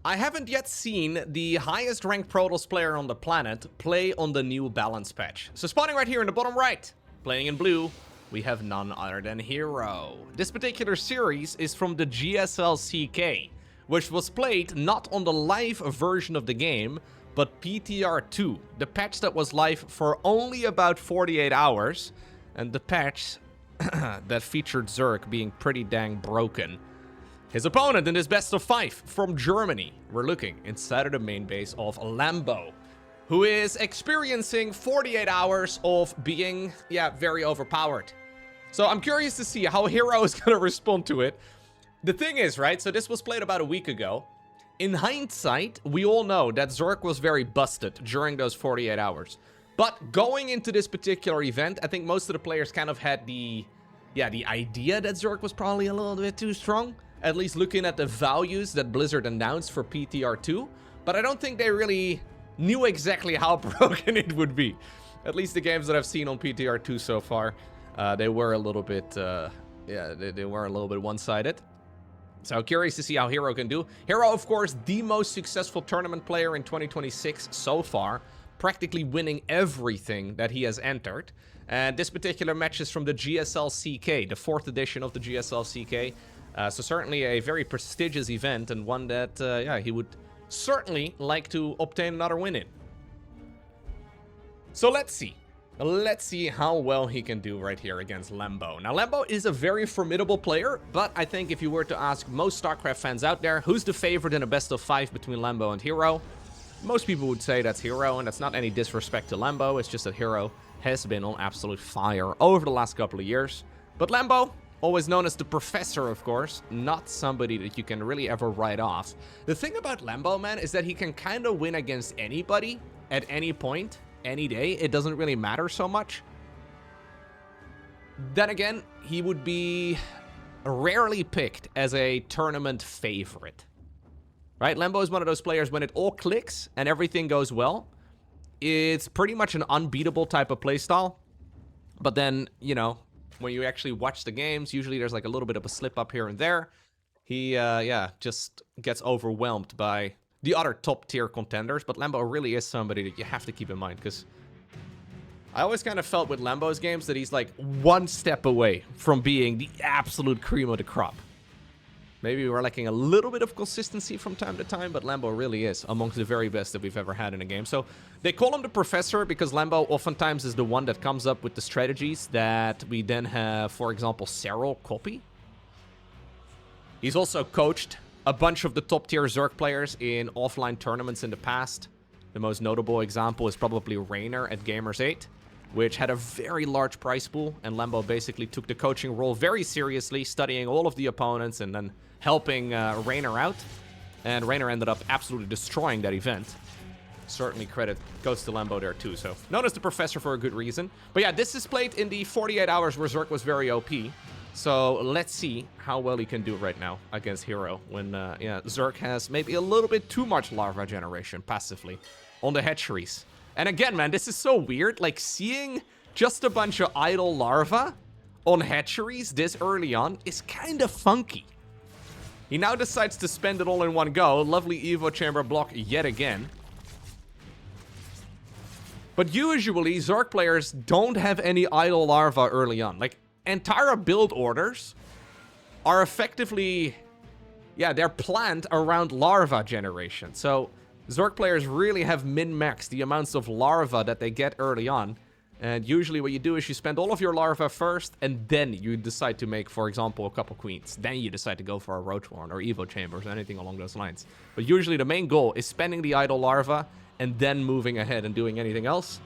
I haven't yet seen the highest ranked Protoss player on the planet play on the new balance patch. So spawning right here in the bottom right, playing in blue, we have none other than hero. This particular series is from the GSL CK, which was played not on the live version of the game, but PTR2, the patch that was live for only about 48 hours, and the patch that featured Zerg being pretty dang broken. His opponent in this best of 5 from Germany, we're looking inside of the main base of Lambo, who is experiencing 48 hours of being, very overpowered. So I'm curious to see how hero is going to respond to it. The thing is, right, so this was played about a week ago. In hindsight, we all know that Zerg was very busted during those 48 hours. But going into this particular event, I think most of the players kind of had the idea that Zerg was probably a little bit too strong. At least looking at the values that Blizzard announced for PTR2. But I don't think they really knew exactly how broken it would be. At least the games that I've seen on PTR2 so far, they were a little bit, they were a little bit one-sided. So curious to see how hero can do. Hero, of course, the most successful tournament player in 2026 so far, practically winning everything that he has entered. And this particular match is from the GSL CK, the 4th edition of the GSL CK. So certainly a very prestigious event, and one that, he would certainly like to obtain another win in. So let's see. Let's see how well he can do right here against Lambo. Now, Lambo is a very formidable player, but I think if you were to ask most StarCraft fans out there, who's the favorite in a best of 5 between Lambo and hero? Most people would say that's hero, and that's not any disrespect to Lambo. It's just that hero has been on absolute fire over the last couple of years. But Lambo, always known as the Professor, of course, not somebody that you can really ever write off. The thing about Lambo, man, is that he can kind of win against anybody at any point, any day. It doesn't really matter so much. Then again, he would be rarely picked as a tournament favorite. Right? Lambo is one of those players when it all clicks and everything goes well. It's pretty much an unbeatable type of playstyle. But then, you know, when you actually watch the games, usually there's like a little bit of a slip up here and there. He, just gets overwhelmed by the other top tier contenders. But Lambo really is somebody that you have to keep in mind, because I always kind of felt with Lambo's games that he's like one step away from being the absolute cream of the crop. Maybe we're lacking a little bit of consistency from time to time, but Lambo really is amongst the very best that we've ever had in a game. So they call him the Professor because Lambo oftentimes is the one that comes up with the strategies that we then have, for example, Cyril copy. He's also coached a bunch of the top tier Zerg players in offline tournaments in the past. The most notable example is probably Rainer at Gamers 8, which had a very large prize pool, and Lambo basically took the coaching role very seriously, studying all of the opponents and then helping Rainer out. And Rainer ended up absolutely destroying that event. Certainly credit goes to Lambo there too. So known as the Professor for a good reason. But yeah, this is played in the 48 hours where Zerg was very OP. So let's see how well he can do right now against hero when Zerg has maybe a little bit too much larva generation passively on the hatcheries. And again, man, this is so weird. Like, seeing just a bunch of idle larva on hatcheries this early on is kind of funky. He now decides to spend it all in one go. Lovely Evo Chamber block yet again. But usually, Zerg players don't have any idle larva early on. Like, entire build orders are effectively, they're planned around larva generation. So Zerg players really have min-maxed the amounts of larva that they get early on. And usually what you do is you spend all of your larva first, and then you decide to make, for example, a couple queens. Then you decide to go for a roach warren or evo chambers or anything along those lines. But usually the main goal is spending the idle larva and then moving ahead and doing anything else.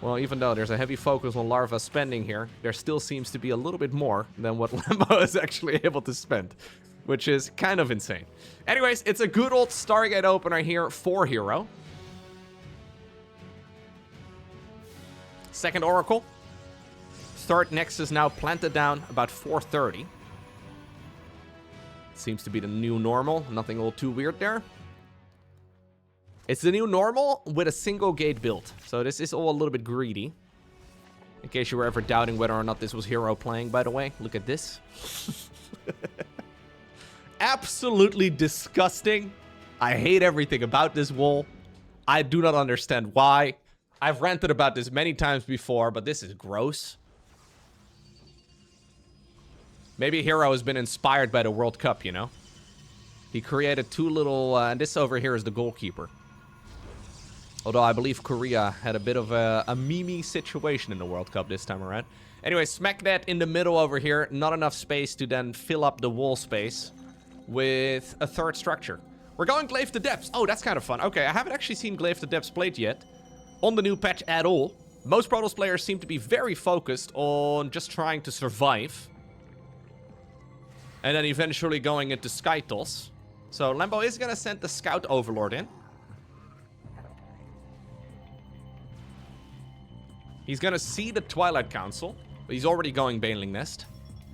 Well, even though there's a heavy focus on larva spending here, there still seems to be a little bit more than what Lambo is actually able to spend, which is kind of insane. Anyways, it's a good old Stargate opener here for hero. Second Oracle. Third Nexus now planted down about 4:30. Seems to be the new normal. Nothing all too weird there. It's the new normal with a single gate build. So this is all a little bit greedy. In case you were ever doubting whether or not this was hero playing, by the way. Look at this. Absolutely disgusting. I hate everything about this wall. I do not understand why. I've ranted about this many times before, but this is gross. Maybe hero has been inspired by the World Cup, you know? He created two little... and this over here is the goalkeeper. Although I believe Korea had a bit of a meme situation in the World Cup this time around. Anyway, smack that in the middle over here. Not enough space to then fill up the wall space with a third structure. We're going Glaive to Depths. Oh, that's kind of fun. Okay, I haven't actually seen Glaive to Depths played yet on the new patch at all. Most Protoss players seem to be very focused on just trying to survive. And then eventually going into Sky Toss. So Lambo is going to send the Scout Overlord in. He's going to see the Twilight Council. But he's already going Baneling Nest.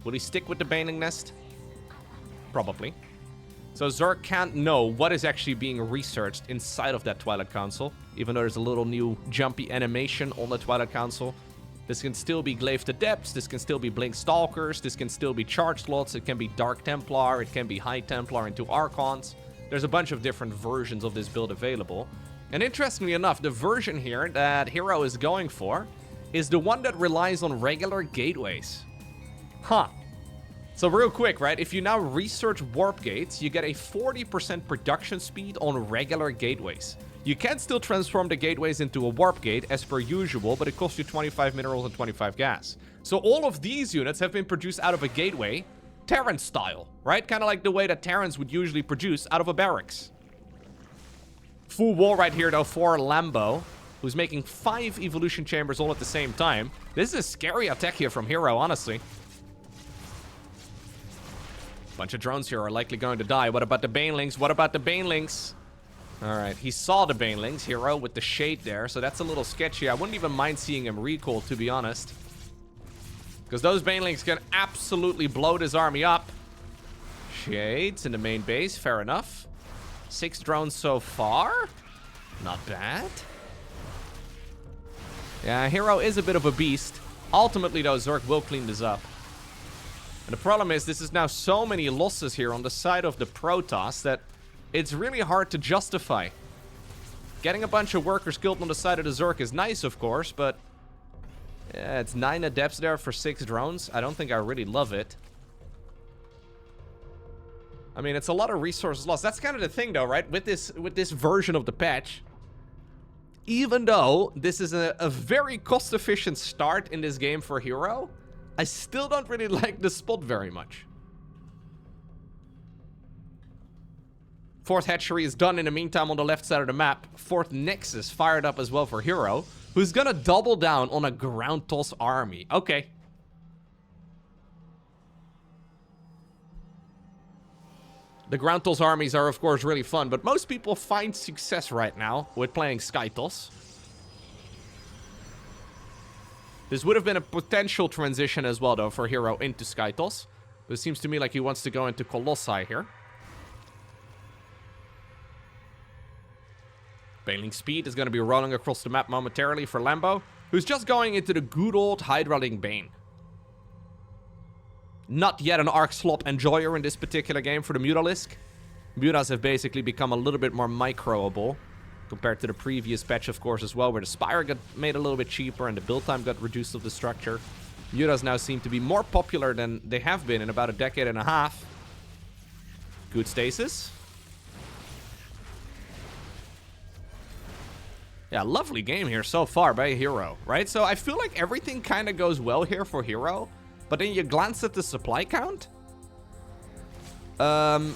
Will he stick with the Baneling Nest? Probably. So Zerg can't know what is actually being researched inside of that Twilight Council. Even though there's a little new jumpy animation on the Twilight Council. This can still be Glaive to Depths. This can still be Blink Stalkers. This can still be Charge Slots. It can be Dark Templar. It can be High Templar into Archons. There's a bunch of different versions of this build available. And interestingly enough, the version here that hero is going for is the one that relies on regular gateways. Huh. So real quick, right? If you now research warp gates, you get a 40% production speed on regular gateways. You can still transform the gateways into a warp gate as per usual, but it costs you 25 minerals and 25 gas. So all of these units have been produced out of a gateway, Terran style, right? Kind of like the way that Terrans would usually produce out of a barracks. Full wall right here though for Lambo, who's making 5 evolution chambers all at the same time. This is a scary attack here from hero, honestly. Bunch of drones here are likely going to die. What about the Banelings? What about the Banelings? Alright, he saw the Banelings, hero, with the shade there, so that's a little sketchy. I wouldn't even mind seeing him recall, to be honest. Because those Banelings can absolutely blow this army up. Shades in the main base, fair enough. 6 drones so far. Not bad. Yeah, hero is a bit of a beast. Ultimately, though, Zerg will clean this up. And the problem is, this is now so many losses here on the side of the Protoss that it's really hard to justify. Getting a bunch of workers killed on the side of the Zerg is nice, of course, but... yeah, it's 9 adepts there for 6 drones. I don't think I really love it. I mean, it's a lot of resources lost. That's kind of the thing, though, right? With this version of the patch, even though this is a very cost-efficient start in this game for hero, I still don't really like the spot very much. 4th hatchery is done in the meantime on the left side of the map. 4th Nexus fired up as well for hero, who's gonna double down on a ground toss army. Okay. The ground toss armies are, of course, really fun, but most people find success right now with playing Sky Toss. This would have been a potential transition as well, though, for hero into Sky Toss. But it seems to me like he wants to go into Colossi here. Baneling Speed is going to be rolling across the map momentarily for Lambo, who's just going into the good old Hydraling Bane. Not yet an Arc Slot enjoyer in this particular game for the Mutalisk. Mutas have basically become a little bit more microable compared to the previous patch, of course, as well, where the Spire got made a little bit cheaper and the build time got reduced of the structure. Mutas now seem to be more popular than they have been in about a decade and a half. Good stasis. Yeah, lovely game here so far by hero, right? So I feel like everything kind of goes well here for hero, but then you glance at the supply count. And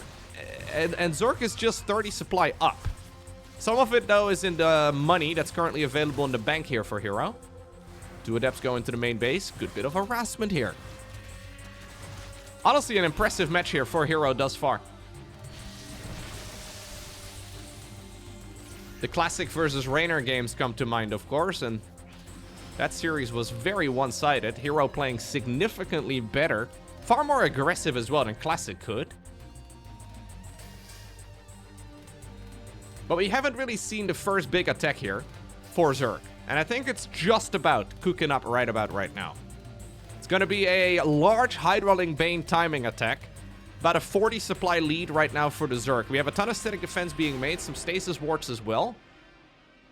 Zerg is just 30 supply up. Some of it, though, is in the money that's currently available in the bank here for hero. 2 adepts go into the main base. Good bit of harassment here. Honestly, an impressive match here for hero thus far. The Classic versus Rainer games come to mind, of course, and that series was very one-sided. Hero playing significantly better, far more aggressive as well than Classic could. But we haven't really seen the first big attack here for Zerg. And I think it's just about cooking up right about right now. It's going to be a large Hydraling Bane timing attack About a 40 supply lead right now for the Zerg. We have a ton of static defense being made, some stasis wards as well.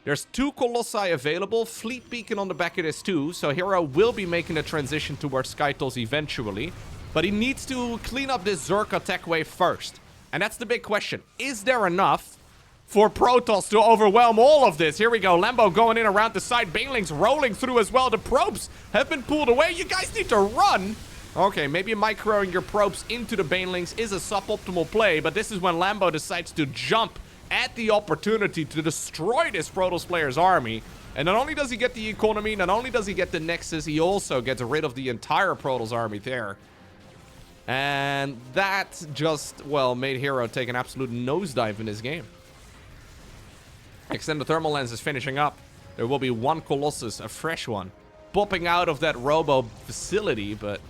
There's 2 Colossi available, Fleet Beacon on the back of this too, so hero will be making a transition towards Skytles eventually. But he needs to clean up this Zerg attack wave first. And that's the big question. Is there enough for Protoss to overwhelm all of this? Here we go, Lambo going in around the side, Banelings rolling through as well. The probes have been pulled away. You guys need to run! Okay, maybe microing your probes into the Banelings is a suboptimal play, but this is when Lambo decides to jump at the opportunity to destroy this Protoss player's army. And not only does he get the economy, not only does he get the Nexus, he also gets rid of the entire Protoss army there. And that just, well, made hero take an absolute nosedive in this game. Extended Thermal Lens is finishing up. There will be 1 Colossus, a fresh one, popping out of that Robo facility, but...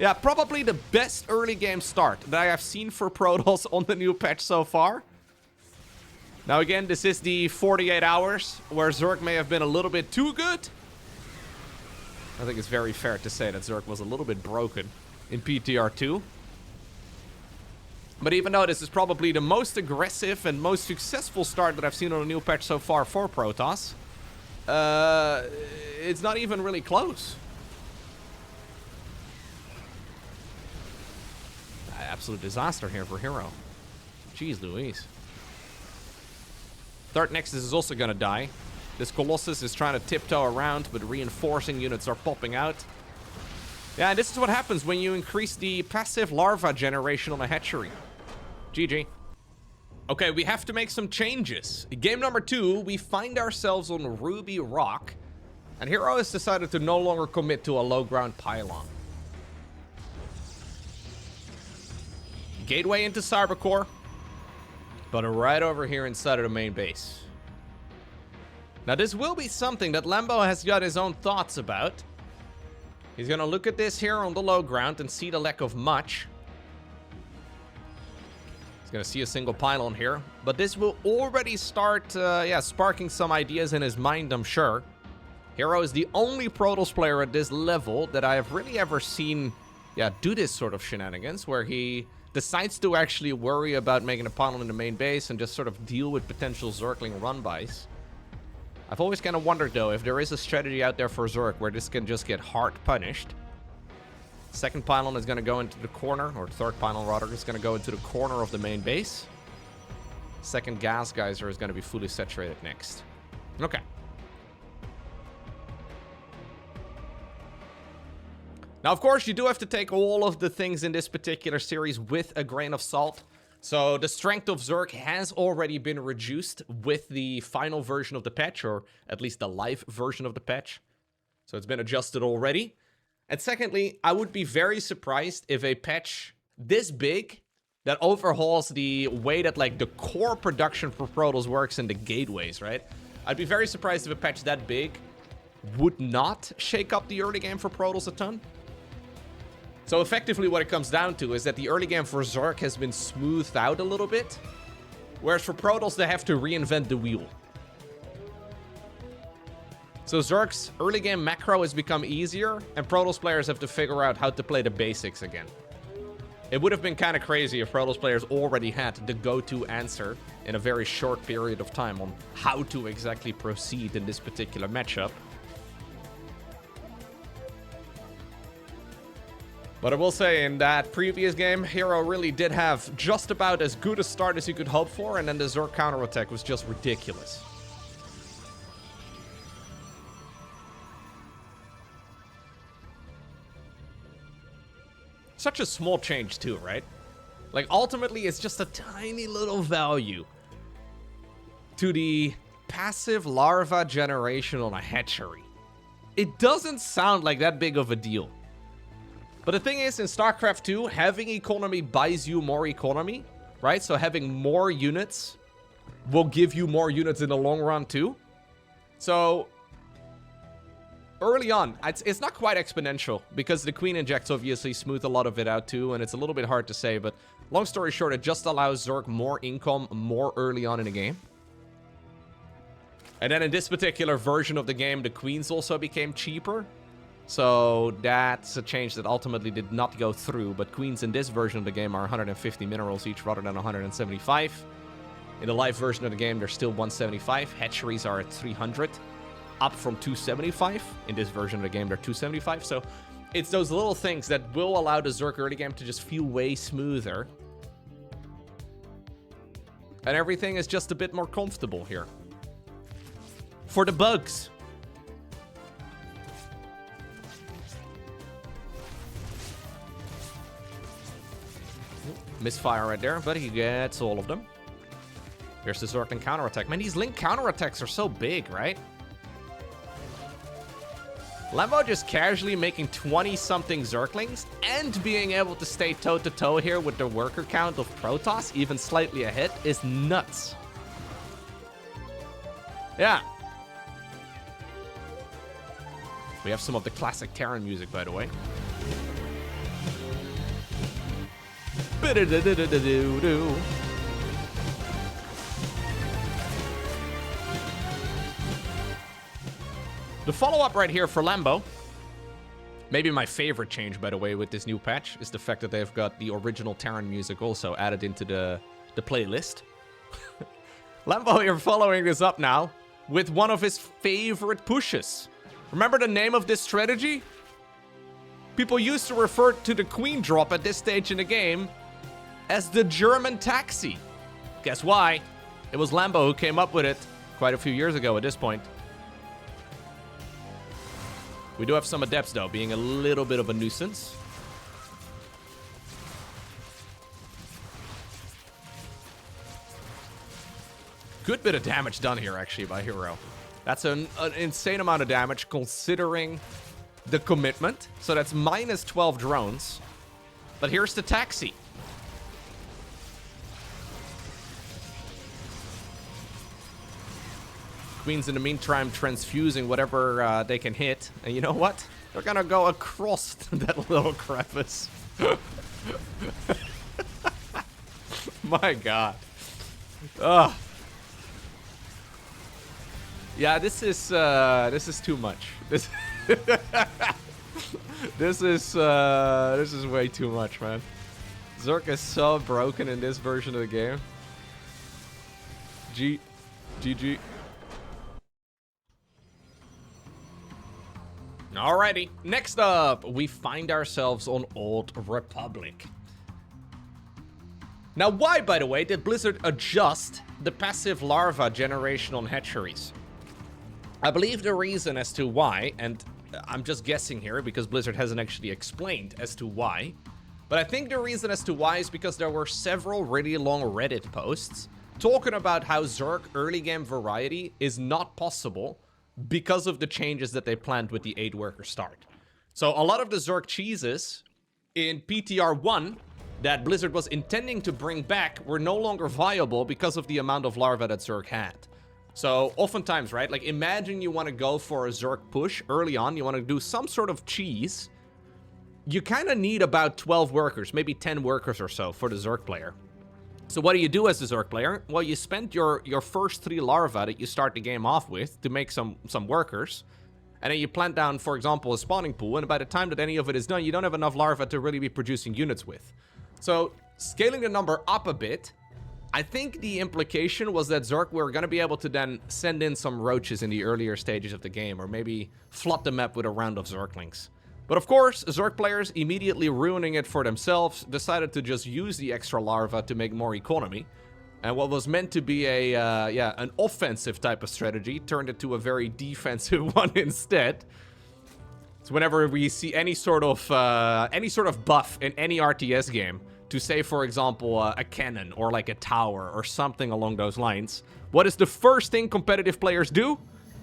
yeah, probably the best early game start that I have seen for Protoss on the new patch so far. Now again, this is the 48 hours where Zerg may have been a little bit too good. I think it's very fair to say that Zerg was a little bit broken in PTR2. But even though this is probably the most aggressive and most successful start that I've seen on a new patch so far for Protoss, it's not even really close. Absolute disaster here for hero. Jeez Louise. Third Nexus is also gonna die. This Colossus is trying to tiptoe around, but reinforcing units are popping out. Yeah, and this is what happens when you increase the passive larva generation on a hatchery. GG. Okay, we have to make some changes. Game number 2, we find ourselves on Ruby Rock, and hero has decided to no longer commit to a low ground pylon. Gateway into Cybercore, but right over here inside of the main base. Now this will be something that Lambo has got his own thoughts about. He's gonna look at this here on the low ground and see the lack of much. He's gonna see a single pylon here, but this will already start sparking some ideas in his mind, I'm sure. Hero is the only Protoss player at this level that I have really ever seen do this sort of shenanigans, where he decides to actually worry about making a pylon in the main base and just sort of deal with potential Zergling run-bys. I've always kind of wondered, though, if there is a strategy out there for Zerg where this can just get hard punished. Second pylon is going to go into the corner, or third pylon, rather, is going to go into the corner of the main base. Second gas geyser is going to be fully saturated next. Okay. Now, of course, you do have to take all of the things in this particular series with a grain of salt. So the strength of Zerg has already been reduced with the final version of the patch, or at least the live version of the patch. So it's been adjusted already. And secondly, I would be very surprised if a patch this big that overhauls the way that like the core production for Protoss works in the gateways, right? I'd be very surprised if a patch that big would not shake up the early game for Protoss a ton. So effectively what it comes down to is that the early game for Zerg has been smoothed out a little bit, whereas for Protoss they have to reinvent the wheel. So Zerg's early game macro has become easier, and Protoss players have to figure out how to play the basics again. It would have been kind of crazy if Protoss players already had the go-to answer in a very short period of time on how to exactly proceed in this particular matchup. But I will say, in that previous game, hero really did have just about as good a start as you could hope for, and then the Zerg counterattack was just ridiculous. Such a small change too, right? Like, ultimately, it's just a tiny little value to the passive larva generation on a hatchery. It doesn't sound like that big of a deal. But the thing is, in StarCraft 2, having economy buys you more economy, right? So having more units will give you more units in the long run too. So early on, it's not quite exponential, because the Queen Injects obviously smooth a lot of it out too, and it's a little bit hard to say, but long story short, it just allows Zerg more income more early on in the game. And then in this particular version of the game, the Queens also became cheaper. So that's a change that ultimately did not go through. But queens in this version of the game are 150 minerals each rather than 175. In the live version of the game, they're still 175. Hatcheries are at 300, up from 275. In this version of the game, they're 275. So it's those little things that will allow the Zerg early game to just feel way smoother. And everything is just a bit more comfortable here. For the bugs. Misfire right there, but he gets all of them. There's the Zerg counterattack. Man, these Link counterattacks are so big, right? Lambo just casually making 20-something Zerglings and being able to stay toe-to-toe here with the worker count of Protoss, even slightly ahead, is nuts. Yeah. We have some of the classic Terran music, by the way. The follow-up right here for Lambo, maybe my favorite change, by the way, with this new patch, is the fact that they've got the original Terran music also added into the playlist. Lambo here following this up now with one of his favorite pushes. Remember the name of this strategy? People used to refer to the queen drop at this stage in the game as the German taxi. Guess why? It was Lambo who came up with it quite a few years ago at this point. We do have some adepts, though, being a little bit of a nuisance. Good bit of damage done here, actually, by hero. That's an insane amount of damage, considering the commitment. So that's minus 12 drones. But here's the taxi. Queens, in the meantime, transfusing whatever they can hit. And you know what? They're gonna go across that little crevice. My god. Ugh. Yeah, this is too much. This this is way too much, man. Zerg is so broken in this version of the game. GG. Alrighty, next up, we find ourselves on Old Republic. Now, why, by the way, did Blizzard adjust the passive larva generation on hatcheries? I believe the reason as to why, and I'm just guessing here because Blizzard hasn't actually explained as to why, but I think the reason as to why is because there were several really long Reddit posts talking about how Zerg early game variety is not possible because of the changes that they planned with the 8-worker start. So a lot of the Zerg cheeses in PTR 1 that Blizzard was intending to bring back were no longer viable because of the amount of larvae that Zerg had. So oftentimes, right, like imagine you want to go for a Zerg push early on, you want to do some sort of cheese. You kind of need about 12 workers, maybe 10 workers or so for the Zerg player. So what do you do as a Zerg player? Well, you spend your first 3 larvae that you start the game off with to make some workers. And then you plant down, for example, a spawning pool. And by the time that any of it is done, you don't have enough larvae to really be producing units with. So scaling the number up a bit, I think the implication was that Zerg were going to be able to then send in some roaches in the earlier stages of the game. Or maybe flood the map with a round of Zerglings. But of course, Zerg players, immediately ruining it for themselves, decided to just use the extra larva to make more economy. And what was meant to be an offensive type of strategy turned into a very defensive one instead. So whenever we see any sort of buff in any RTS game, to say, for example, a cannon or like a tower or something along those lines, what is the first thing competitive players do?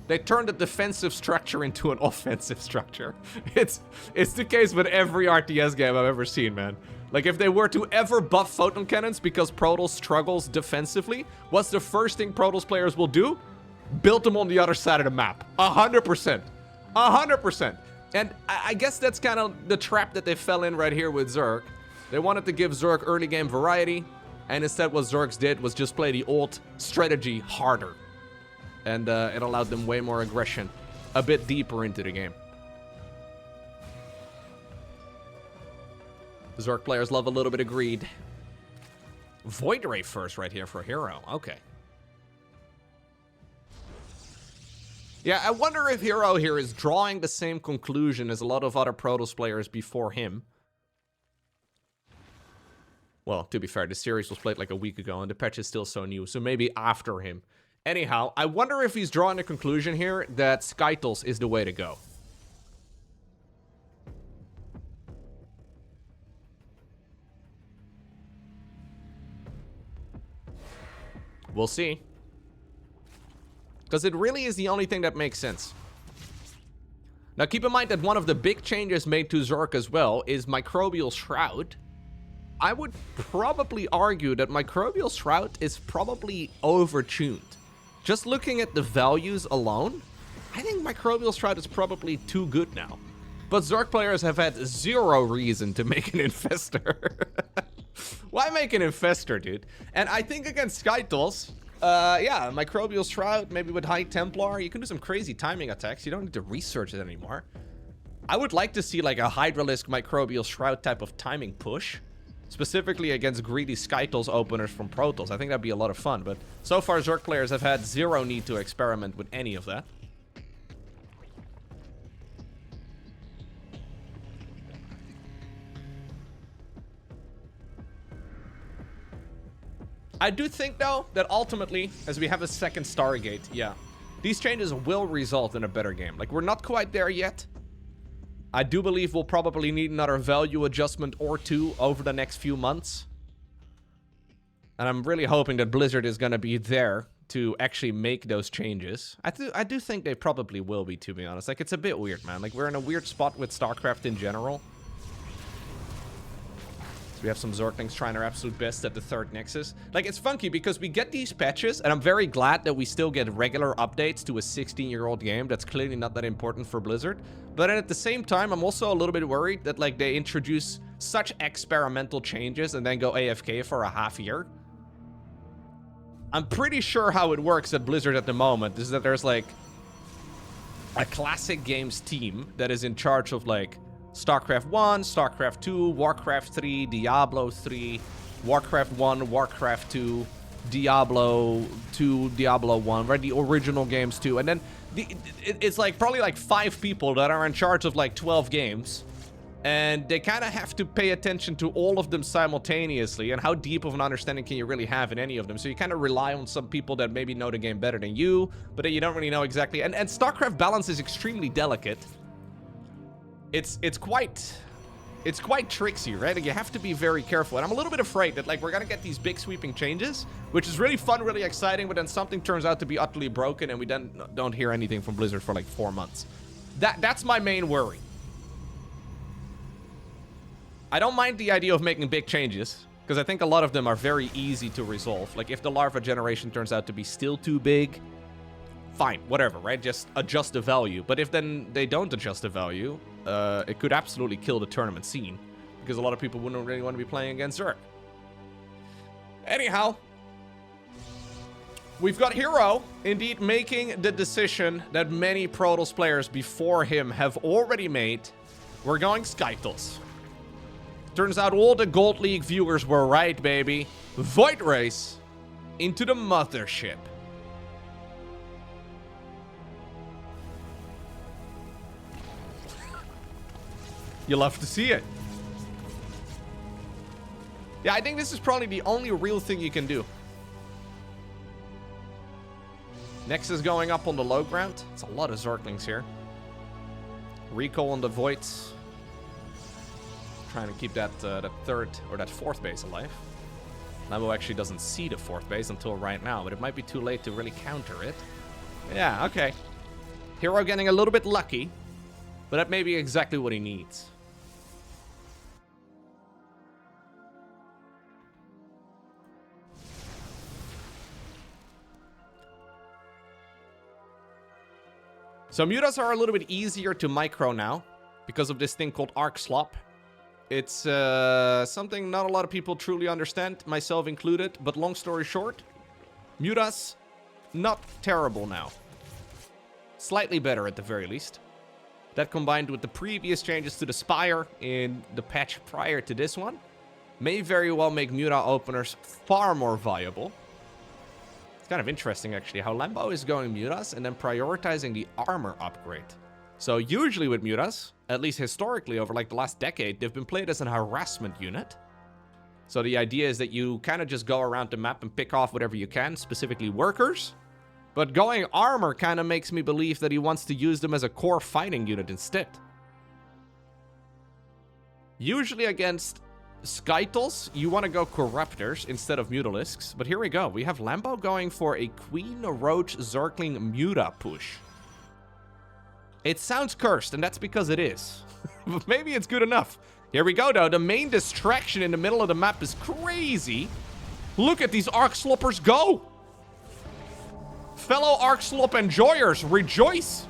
They turn the defensive structure into an offensive structure. It's the case with every RTS game I've ever seen, man. Like, if they were to ever buff photon cannons because Protoss struggles defensively, what's the first thing Protoss players will do? Build them on the other side of the map. 100%. 100%. And I guess that's kind of the trap that they fell in right here with Zerg. They wanted to give Zerg early game variety, and instead what Zergs did was just play the old strategy harder. And it allowed them way more aggression, a bit deeper into the game. Zerg players love a little bit of greed. Void Ray first right here for hero. Okay. Yeah, I wonder if hero here is drawing the same conclusion as a lot of other Protoss players before him. Well, to be fair, the series was played like a week ago, and the patch is still so new, so maybe after him. Anyhow, I wonder if he's drawing the conclusion here that Skytles is the way to go. We'll see. Because it really is the only thing that makes sense. Now, keep in mind that one of the big changes made to Zerg as well is Microbial Shroud. I would probably argue that Microbial Shroud is probably overtuned. Just looking at the values alone, I think Microbial Shroud is probably too good now. But Zerg players have had zero reason to make an Infestor. Why make an Infestor, dude? And I think against Skytles, yeah, Microbial Shroud, maybe with High Templar, you can do some crazy timing attacks. You don't need to research it anymore. I would like to see like a Hydralisk Microbial Shroud type of timing push. Specifically against greedy Skytles openers from Protoss. I think that'd be a lot of fun, but so far Zerg players have had zero need to experiment with any of that. I do think, though, that ultimately, as we have a second Stargate, yeah, these changes will result in a better game. Like, we're not quite there yet. I do believe we'll probably need another value adjustment or two over the next few months. And I'm really hoping that Blizzard is going to be there to actually make those changes. I do think they probably will be, to be honest. Like, it's a bit weird, man. Like, we're in a weird spot with StarCraft in general. So we have some Zerglings trying their absolute best at the third Nexus. Like, it's funky because we get these patches, and I'm very glad that we still get regular updates to a 16-year-old game that's clearly not that important for Blizzard. But at the same time, I'm also a little bit worried that, like, they introduce such experimental changes and then go AFK for a half year. I'm pretty sure how it works at Blizzard at the moment is that there's, like, a classic games team that is in charge of, like, StarCraft 1, StarCraft 2, Warcraft 3, Diablo 3, Warcraft 1, Warcraft 2, Diablo 2, Diablo 1, right? The original games too. And then it's like probably like 5 people that are in charge of like 12 games. And they kind of have to pay attention to all of them simultaneously. And how deep of an understanding can you really have in any of them? So you kind of rely on some people that maybe know the game better than you, but then you don't really know exactly. And StarCraft balance is extremely delicate. It's quite tricksy, right? Like, you have to be very careful. And I'm a little bit afraid that, like, we're gonna get these big sweeping changes, which is really fun, really exciting, but then something turns out to be utterly broken and we then don't hear anything from Blizzard for like 4 months. That's my main worry. I don't mind the idea of making big changes, because I think a lot of them are very easy to resolve. Like, if the Larva generation turns out to be still too big, fine, whatever, right? Just adjust the value. But if then they don't adjust the value, it could absolutely kill the tournament scene, because a lot of people wouldn't really want to be playing against Zerg. Anyhow, we've got hero indeed making the decision that many Protoss players before him have already made. We're going Skytles. Turns out all the Gold League viewers were right, baby. Void Race into the mothership. You love to see it. Yeah, I think this is probably the only real thing you can do. Nexus going up on the low ground. It's a lot of Zerglings here. Recall on the Voids. Trying to keep that third or that fourth base alive. Lambo actually doesn't see the fourth base until right now, but it might be too late to really counter it. Yeah, okay. Hero getting a little bit lucky, but that may be exactly what he needs. So mutas are a little bit easier to micro now because of this thing called Arc Slop. It's something not a lot of people truly understand, myself included. But long story short, mutas, not terrible now. Slightly better at the very least. That combined with the previous changes to the Spire in the patch prior to this one may very well make Muta openers far more viable. It's kind of interesting, actually, how Lambo is going Mutas and then prioritizing the armor upgrade. So usually with Mutas, at least historically over like the last decade, they've been played as an harassment unit. So the idea is that you kind of just go around the map and pick off whatever you can, specifically workers. But going armor kind of makes me believe that he wants to use them as a core fighting unit instead. Usually against Skytles, you want to go Corruptors instead of Mutalisks. But here we go. We have Lambo going for a Queen Roach Zergling Muta push. It sounds cursed, and that's because it is. But maybe it's good enough. Here we go, though. The main distraction in the middle of the map is crazy. Look at these Arc Sloppers go! Fellow Arc Slop enjoyers, rejoice!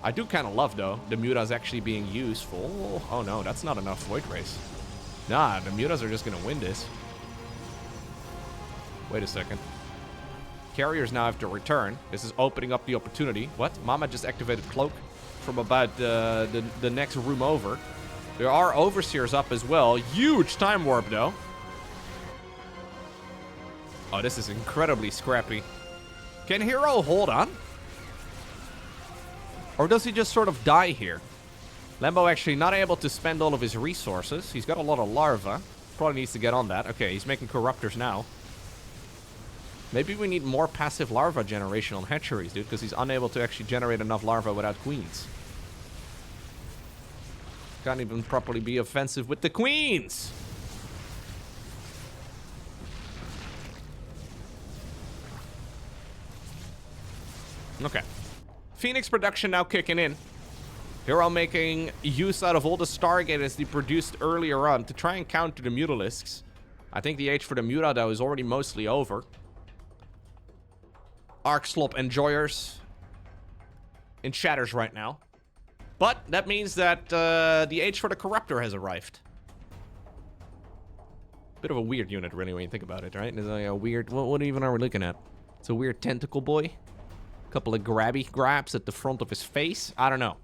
I do kind of love, though, the Mutas actually being useful. Oh, no, that's not enough Void Race. Nah, the Mutas are just going to win this. Wait a second. Carriers now have to return. This is opening up the opportunity. What? Mama just activated Cloak from about the next room over. There are Overseers up as well. Huge time warp, though. Oh, this is incredibly scrappy. Can hero hold on? Or does he just sort of die here? Lambo actually not able to spend all of his resources. He's got a lot of larva. Probably needs to get on that. Okay, he's making Corruptors now. Maybe we need more passive larva generation on hatcheries, dude, because he's unable to actually generate enough larva without queens. Can't even properly be offensive with the queens. Okay. Phoenix production now kicking in. Hero making use out of all the Stargaters they produced earlier on to try and counter the Mutalisks. I think the age for the Muta, though, is already mostly over. Arc Slop enjoyers in shatters right now. But that means that the age for the Corruptor has arrived. Bit of a weird unit, really, when you think about it, right? It's like a weird... What even are we looking at? It's a weird tentacle boy. Couple of grabby grabs at the front of his face. I don't know.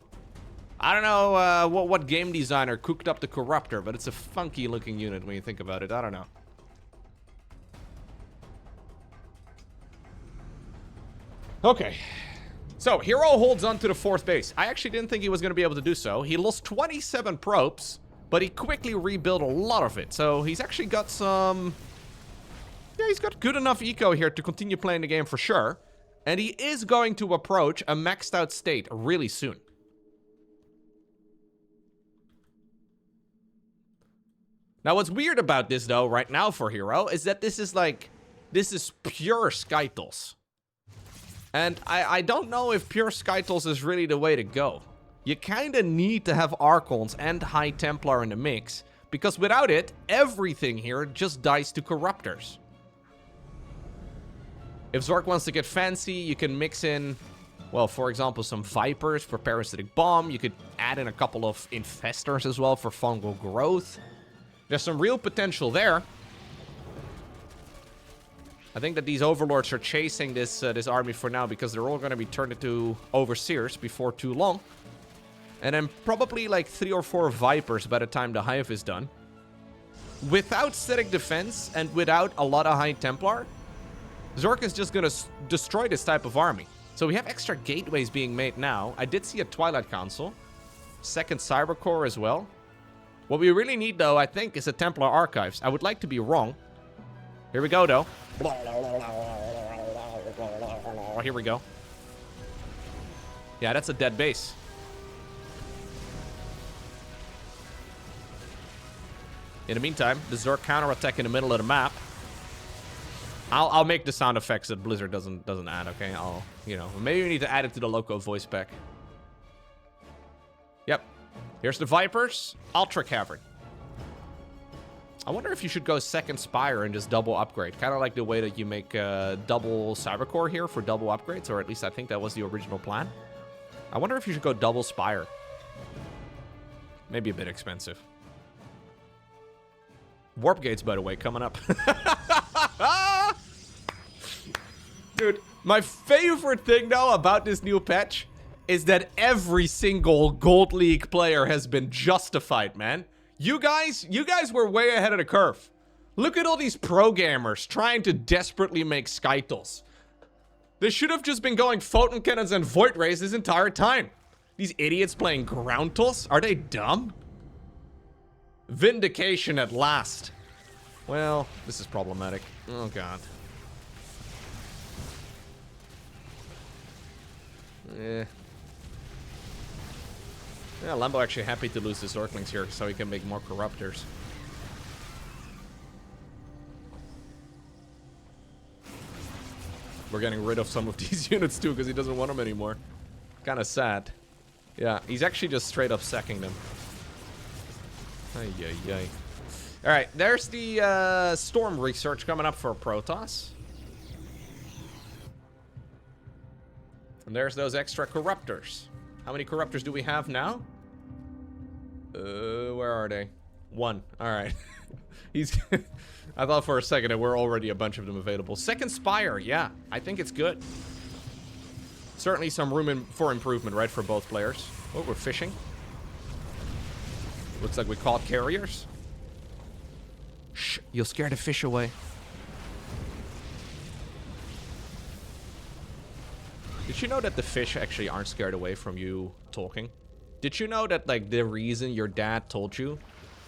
I don't know what game designer cooked up the Corruptor, but it's a funky looking unit when you think about it. I don't know. Okay. So, hero holds on to the 4th base. I actually didn't think he was going to be able to do so. He lost 27 probes, but he quickly rebuilt a lot of it. So, he's actually got some... Yeah, he's got good enough eco here to continue playing the game for sure. And he is going to approach a maxed out state really soon. Now, what's weird about this, though, right now for Hero, is that this is pure Skytles. And I don't know if pure Skytles is really the way to go. You kind of need to have Archons and High Templar in the mix, because without it, everything here just dies to Corruptors. If Zork wants to get fancy, you can mix in, well, for example, some Vipers for Parasitic Bomb. You could add in a couple of Infestors as well for fungal growth. There's some real potential there. I think that these Overlords are chasing this army for now because they're all going to be turned into Overseers before too long. And then probably like 3 or 4 Vipers by the time the Hive is done. Without static defense and without a lot of High Templar, Zork is just going to destroy this type of army. So we have extra gateways being made now. I did see a Twilight Council. 2nd Cyber Core as well. What we really need, though, I think, is a Templar Archives. I would like to be wrong. Here we go, though. Here we go. Yeah, that's a dead base. In the meantime, the Zerg counterattack in the middle of the map. I'll make the sound effects that Blizzard doesn't add, okay? Maybe we need to add it to the Lowko voice pack. Yep. Here's the Vipers. Ultra Cavern. I wonder if you should go 2nd Spire and just double upgrade. Kind of like the way that you make double Cybercore here for double upgrades, or at least I think that was the original plan. I wonder if you should go double Spire. Maybe a bit expensive. Warp gates, by the way, coming up. Dude, my favorite thing, though, about this new patch is that every single Gold League player has been justified, man. You guys were way ahead of the curve. Look at all these pro gamers trying to desperately make Skytles. They should have just been going photon cannons and void rays this entire time. These idiots playing Groundtals? Are they dumb? Vindication at last. Well, this is problematic. Oh, God. Yeah, Lambo actually happy to lose the Zerglings here so he can make more Corruptors. We're getting rid of some of these units too because he doesn't want them anymore. Kind of sad. Yeah, he's actually just straight up sacking them. Ay, ay, ay. Alright, there's the Storm research coming up for Protoss. And there's those extra Corruptors. How many Corruptors do we have now? Where are they? 1. Alright. He's... I thought for a second there were already a bunch of them available. Second Spire, yeah. I think it's good. Certainly some room for improvement, right, for both players. Oh, we're fishing. Looks like we caught carriers. Shh, you'll scare the fish away. Did you know that the fish actually aren't scared away from you talking? Did you know that, like, the reason your dad told you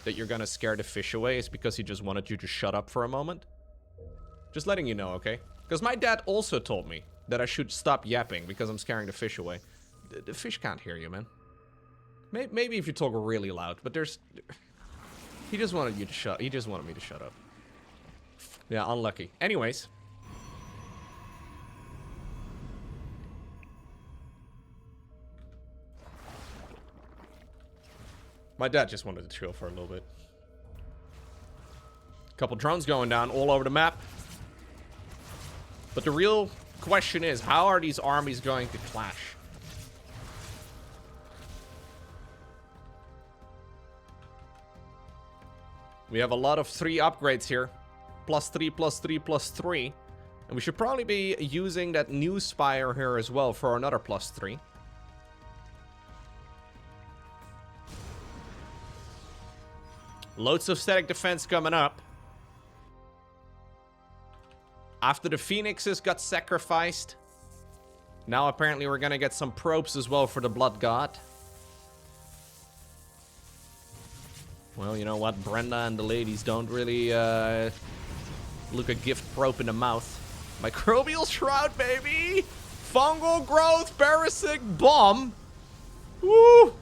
that you're gonna scare the fish away is because he just wanted you to shut up for a moment? Just letting you know, okay? Because my dad also told me that I should stop yapping because I'm scaring the fish away. The fish can't hear you, man. Maybe if you talk really loud, but there's... He just wanted you to shut... He just wanted me to shut up. Yeah, unlucky. Anyways... My dad just wanted to chill for a little bit. Couple drones going down all over the map. But the real question is, how are these armies going to clash? We have a lot of 3 upgrades here. +3, +3, +3. And we should probably be using that new Spire here as well for another +3. Loads of static defense coming up. After the Phoenixes got sacrificed, now apparently we're gonna get some probes as well for the Blood God. Well, you know what? Brenda and the ladies don't really look a gift probe in the mouth. Microbial Shroud, baby! Fungal Growth, Parasitic Bomb! Woo!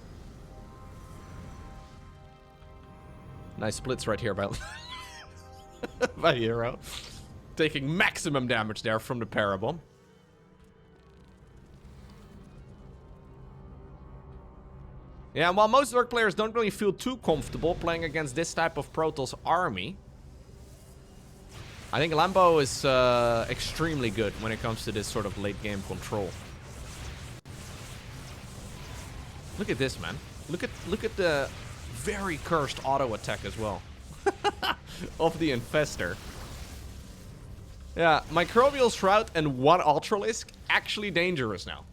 Nice splits right here by, by hero. Taking maximum damage there from the Parabomb. Yeah, and while most Zerg players don't really feel too comfortable playing against this type of Protoss army, I think Lambo is extremely good when it comes to this sort of late game control. Look at this, man. Look at the very cursed auto attack as well of the Infestor. Yeah, Microbial Shroud and 1 Ultralisk actually dangerous now.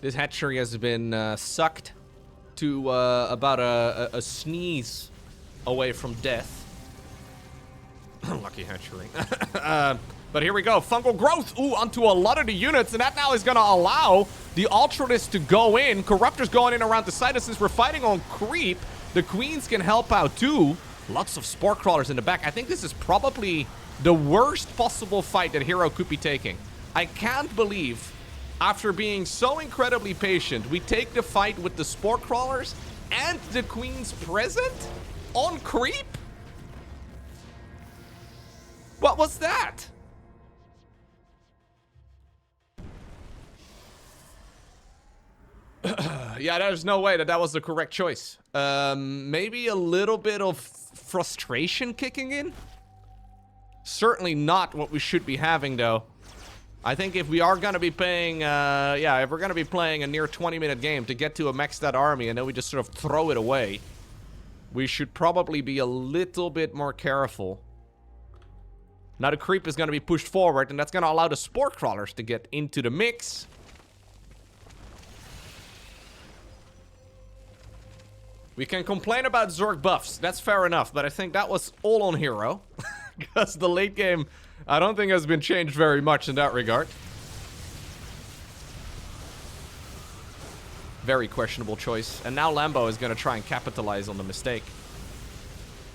This hatchery has been sucked to about a sneeze away from death. Lucky hatchery. But here we go. Fungal Growth. Ooh, onto a lot of the units. And that now is going to allow the Ultralisk to go in. Corruptors going in around the side. Since we're fighting on creep, the Queens can help out too. Lots of Spore Crawlers in the back. I think this is probably the worst possible fight that hero could be taking. I can't believe, after being so incredibly patient, we take the fight with the Spore Crawlers and the Queens present on creep? What was that? Yeah, there's no way that was the correct choice. Maybe a little bit of frustration kicking in? Certainly not what we should be having, though. I think if we are going to be playing, if we're going to be playing a near 20-minute game to get to a maxed out army and then we just sort of throw it away, we should probably be a little bit more careful Now the creep is going to be pushed forward, and that's going to allow the spore crawlers to get into the mix. We can complain about Zerg buffs. That's fair enough, but I think that was all on hero. Because the late game, I don't think has been changed very much in that regard. Very questionable choice. And now Lambo is going to try and capitalize on the mistake.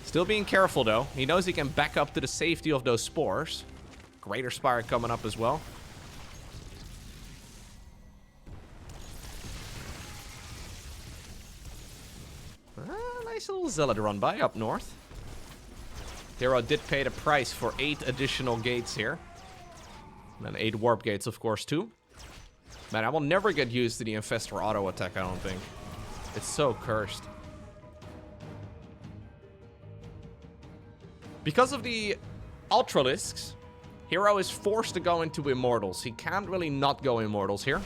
Still being careful, though. He knows he can back up to the safety of those spores. Greater Spire coming up as well. Nice little Zealot run by up north. hero did pay the price for 8 additional gates here. And then 8 warp gates, of course, too. Man, I will never get used to the Infestor auto attack, I don't think. It's so cursed. Because of the Ultralisks, hero is forced to go into Immortals. He can't really not go Immortals here.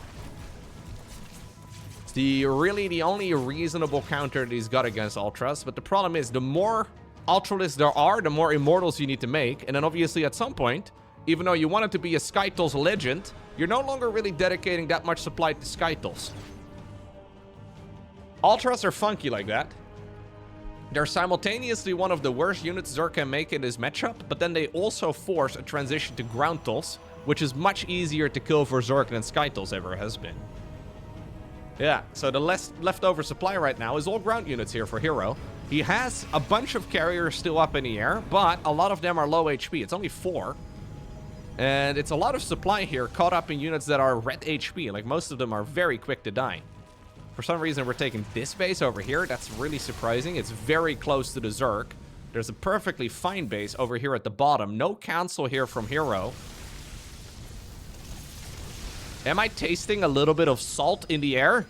It's really the only reasonable counter that he's got against Ultras. But the problem is, the more Ultralisks there are, the more Immortals you need to make. And then obviously at some point, even though you want it to be a Skytles legend, you're no longer really dedicating that much supply to Skytles. Ultras are funky like that. They're simultaneously one of the worst units Zerg can make in this matchup, but then they also force a transition to Groundtals, which is much easier to kill for Zerg than Skytles ever has been. Yeah, so the leftover supply right now is all ground units here for hero. He has a bunch of carriers still up in the air, but a lot of them are low HP. It's only 4. And it's a lot of supply here caught up in units that are red HP. Like, most of them are very quick to die. For some reason, we're taking this base over here. That's really surprising. It's very close to the Zerg. There's a perfectly fine base over here at the bottom. No cancel here from hero. Am I tasting a little bit of salt in the air?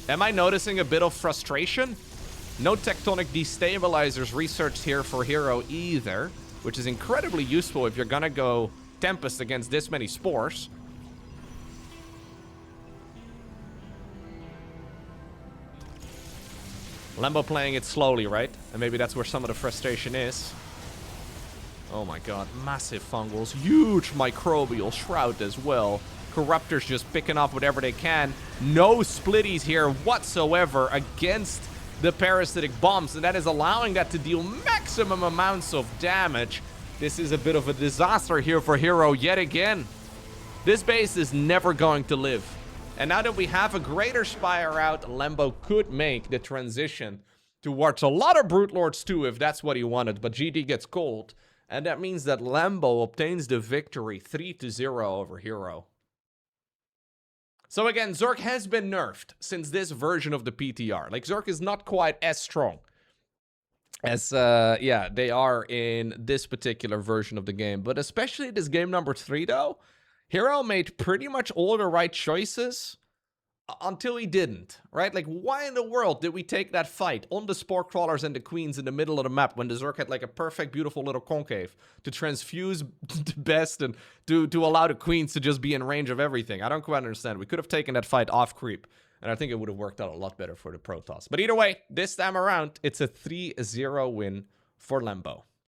Am I noticing a bit of frustration? No tectonic destabilizers researched here for hero either, which is incredibly useful if you're gonna go Tempest against this many spores. Lambo playing it slowly, right? And maybe that's where some of the frustration is. Oh my god, massive fungals, huge microbial shroud as well. Corruptors just picking off whatever they can. No splitties here whatsoever against the parasitic bombs, and that is allowing that to deal maximum amounts of damage. This is a bit of a disaster here for hero yet again. This base is never going to live. And now that we have a greater Spire out, Lambo could make the transition towards a lot of Brute Lords too, if that's what he wanted. But GD gets cold, and that means that Lambo obtains the victory 3-0 over hero. So again, Zerg has been nerfed since this version of the PTR. Like, Zerg is not quite as strong as, yeah, they are in this particular version of the game. But especially this game number 3, though, hero made pretty much all the right choices until he didn't, right? Like, why in the world did we take that fight on the Spore Crawlers and the Queens in the middle of the map when the Zerg had, like, a perfect, beautiful little concave to transfuse the best and to allow the Queens to just be in range of everything? I don't quite understand. We could have taken that fight off creep, and I think it would have worked out a lot better for the Protoss. But either way, this time around, it's a 3-0 win for Lambo.